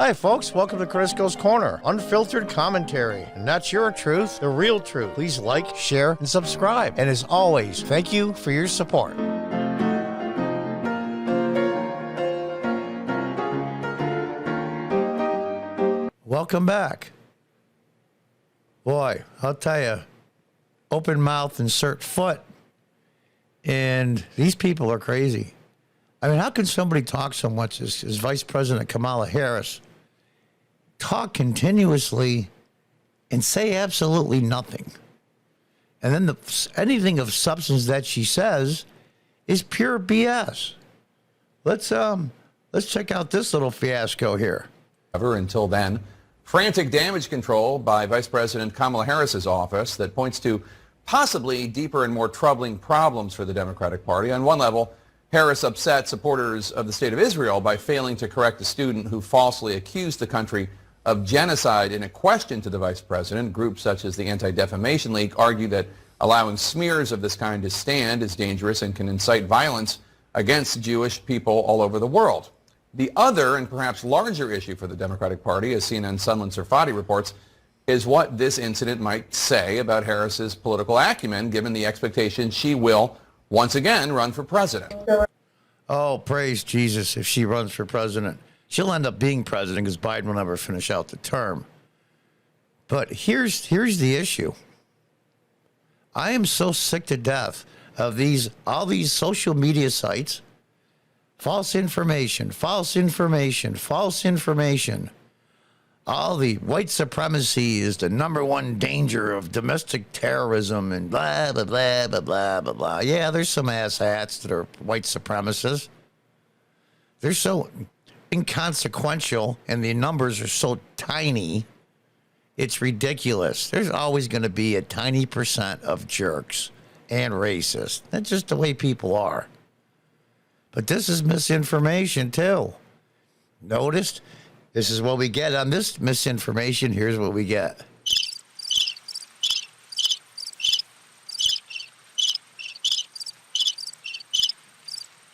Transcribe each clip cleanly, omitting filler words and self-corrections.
Hi, folks. Welcome to Crisco's Corner. Unfiltered commentary. And that's your truth, the real truth. Please like, share, and subscribe. And as always, thank you for your support. Welcome back. Boy, I'll tell you, open mouth, insert foot. And these people are crazy. I mean, how can somebody talk so much as Vice President Kamala Harris talk continuously and say absolutely nothing? And then anything of substance that she says is pure BS. Let's check out this little fiasco here. Until then, frantic damage control by Vice President Kamala Harris's office that points to possibly deeper and more troubling problems for the Democratic Party. On one level, Harris upset supporters of the State of Israel by failing to correct a student who falsely accused the country of genocide in a question to the vice president. Groups such as the Anti-Defamation League argue that allowing smears of this kind to stand is dangerous and can incite violence against Jewish people all over the world. The other and perhaps larger issue for the Democratic Party, as CNN's Sunland Serfati reports, is what this incident might say about Harris's political acumen, given the expectation she will once again run for president. Oh, praise Jesus. If she runs for president, she'll end up being president because Biden will never finish out the term. But here's the issue. I am so sick to death of all these social media sites. False information, false information, false information. All the white supremacy is the number one danger of domestic terrorism and blah, blah, blah, blah, blah, blah, blah. Yeah, there's some asshats that are white supremacists. They're so inconsequential and the numbers are so tiny, it's ridiculous. There's always going to be a tiny percent of jerks and racists. That's just the way people are. But this is misinformation, too. Noticed? This is what we get on this misinformation. Here's what we get.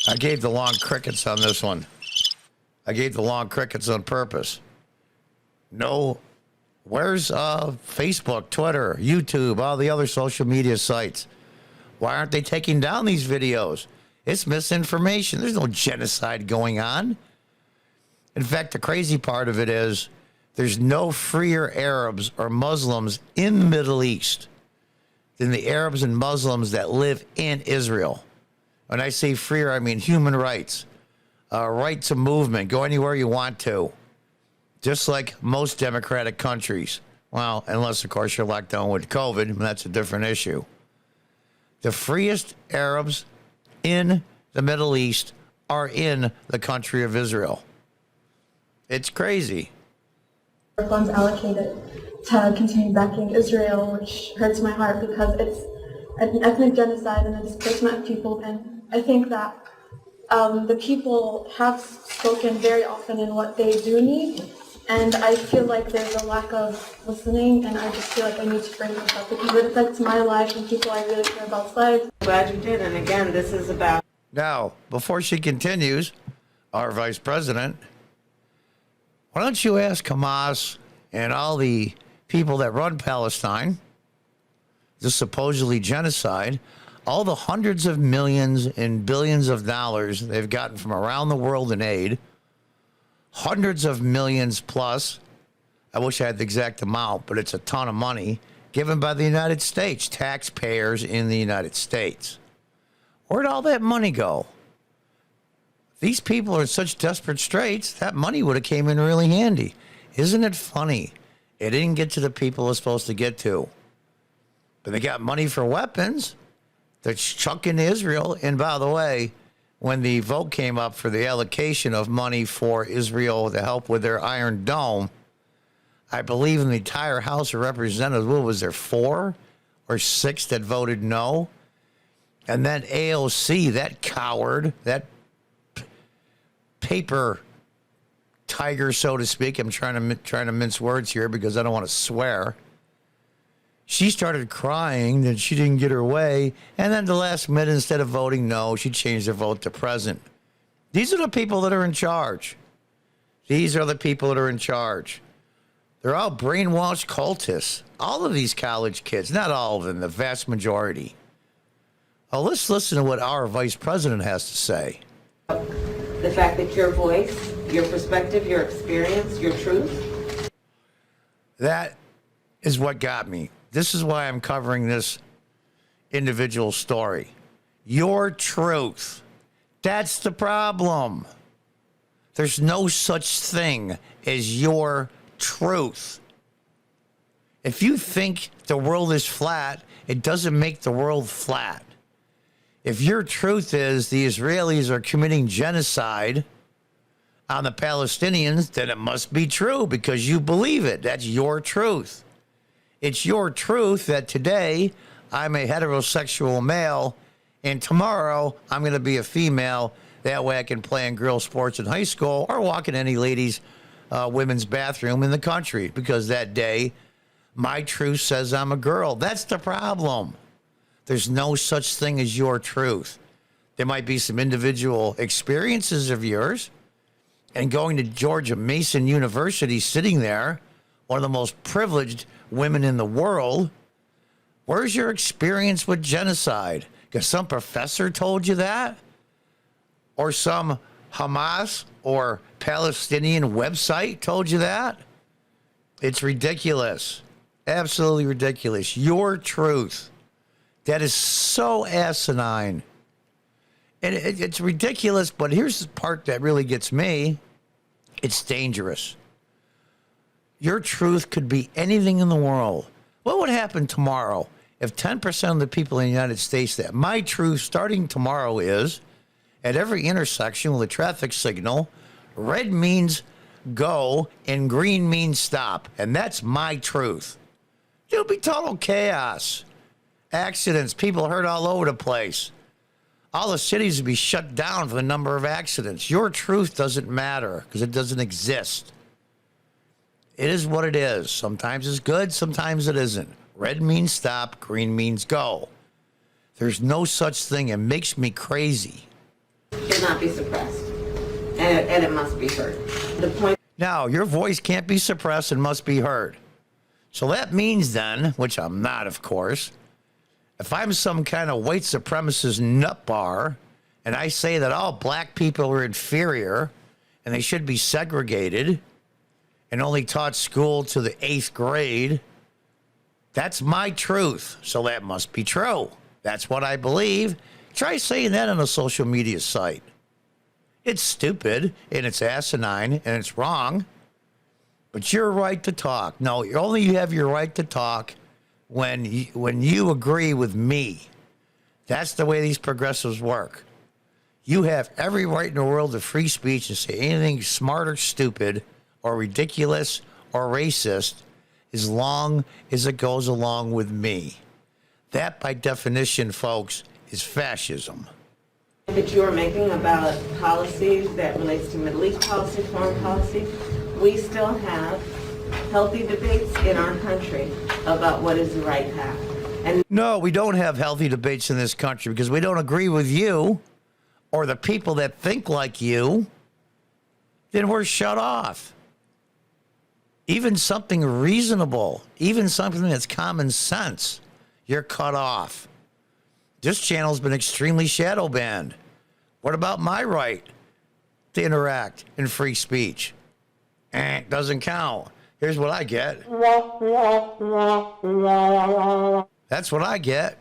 I gave the long crickets on this one. I gave the long crickets on purpose. No, where's Facebook, Twitter, YouTube, all the other social media sites? Why aren't they taking down these videos? It's misinformation. There's no genocide going on. In fact, the crazy part of it is there's no freer Arabs or Muslims in the Middle East than the Arabs and Muslims that live in Israel. When I say freer, I mean human rights, right to movement, go anywhere you want to, just like most democratic countries. Well, unless, of course, you're locked down with COVID, and that's a different issue. The freest Arabs in the Middle East are in the country of Israel. It's crazy. Funds allocated to continue backing Israel, which hurts my heart because it's an ethnic genocide and a displacement of people. And I think that the people have spoken very often in what they do need. And I feel like there's a lack of listening, and I just feel like I need to bring this up because it affects my life and people I really care about's lives. Glad you did. And again, this is about... Now, before she continues, our vice president, why don't you ask Hamas and all the people that run Palestine, the supposedly genocide, all the hundreds of millions and billions of dollars they've gotten from around the world in aid, hundreds of millions plus, I wish I had the exact amount, but it's a ton of money, given by the United States, taxpayers in the United States. Where'd all that money go? These people are in such desperate straits, that money would have came in really handy. Isn't it funny? It didn't get to the people it's supposed to get to. But they got money for weapons. They're chucking Israel. And by the way, when the vote came up for the allocation of money for Israel to help with their Iron Dome, I believe in the entire House of Representatives, what was there, 4 or 6 that voted no? And then AOC, that coward, that paper tiger, so to speak. I'm trying to mince words here because I don't want to swear. She started crying that she didn't get her way, and then the last minute, instead of voting no, she changed her vote to present. These are the people that are in charge. These are the people that are in charge. They're all brainwashed cultists. All of these college kids, not all of them, the vast majority. Oh, let's listen to what our vice president has to say. The fact that your voice, your perspective, your experience, your truth. That is what got me. This is why I'm covering this individual story. Your truth. That's the problem. There's no such thing as your truth. If you think the world is flat, it doesn't make the world flat. If your truth is the Israelis are committing genocide on the Palestinians, then it must be true because you believe it. That's your truth. It's your truth that today I'm a heterosexual male and tomorrow I'm going to be a female. That way I can play in girl sports in high school or walk in any ladies' women's bathroom in the country because that day my truth says I'm a girl. That's the problem. There's no such thing as your truth. There might be some individual experiences of yours. And going to Georgia Mason University, sitting there, one of the most privileged women in the world, where's your experience with genocide? Because some professor told you that? Or some Hamas or Palestinian website told you that? It's ridiculous. Absolutely ridiculous. Your truth. That is so asinine. And it's ridiculous, but here's the part that really gets me. It's dangerous. Your truth could be anything in the world. What would happen tomorrow if 10% of the people in the United States that my truth starting tomorrow is at every intersection with a traffic signal, red means go and green means stop. And that's my truth. It'll be total chaos. Accidents, people hurt all over the place. All the cities would be shut down for the number of accidents. Your truth doesn't matter because it doesn't exist. It is what it is. Sometimes it's good, sometimes it isn't. Red means stop, green means go. There's no such thing. It makes me crazy. Should not be suppressed. And it must be heard. The point. Now, your voice can't be suppressed and must be heard. So that means then, which I'm not, of course, if I'm some kind of white supremacist nut bar and I say that all black people are inferior and they should be segregated and only taught school to the 8th grade, that's my truth. So that must be true. That's what I believe. Try saying that on a social media site. It's stupid and it's asinine and it's wrong, but your right to talk. No, you only have your right to talk when you agree with me. That's the way these progressives work. You have every right in the world to free speech and say anything smart or stupid or ridiculous or racist as long as it goes along with me. That, by definition, folks, is fascism. That you are making about policies that relates to Middle East policy, foreign policy, we still have healthy debates in our country about what is the right path. And no, we don't have healthy debates in this country because we don't agree with you or the people that think like you. Then we're shut off. Even something reasonable, even something that's common sense, you're cut off. This channel's been extremely shadow banned. What about my right to interact in free speech? Doesn't count. Here's what I get. That's what I get.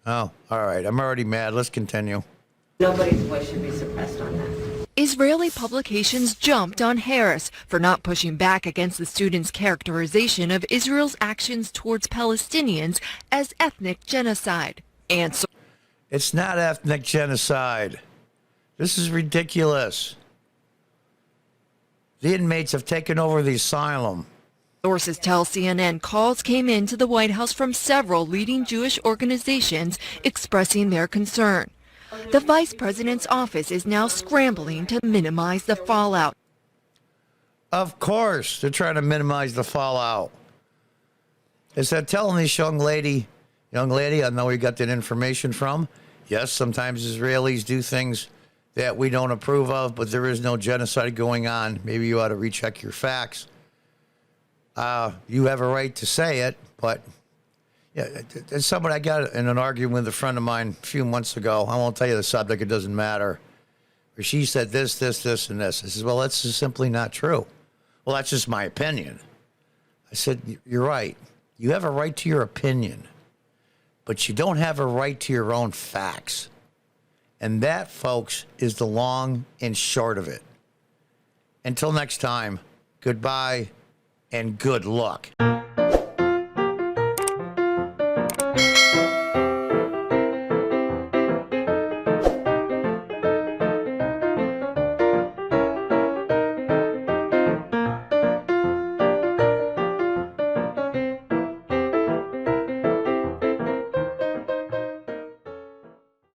Oh, all right. I'm already mad. Let's continue. nobody's voice should be suppressed on that. Israeli publications jumped on Harris for not pushing back against the student's characterization of Israel's actions towards Palestinians as ethnic genocide. And so It's not ethnic genocide. This is ridiculous. The inmates have taken over the asylum. sources tell CNN calls came into the White House from several leading Jewish organizations expressing their concern. The vice president's office is now scrambling to minimize the fallout. Of course, they're trying to minimize the fallout. Is that telling this young lady, I know where you got that information from. Yes, sometimes Israelis do things that we don't approve of, but there is no genocide going on. Maybe you ought to recheck your facts. You have a right to say it, but yeah, it's somebody I got in an argument with a friend of mine a few months ago. I won't tell you the subject, it doesn't matter. Where she said this, and this. I said, well, that's just simply not true. Well, that's just my opinion. I said, you're right. You have a right to your opinion, but you don't have a right to your own facts. And that, folks, is the long and short of it. Until next time, goodbye and good luck.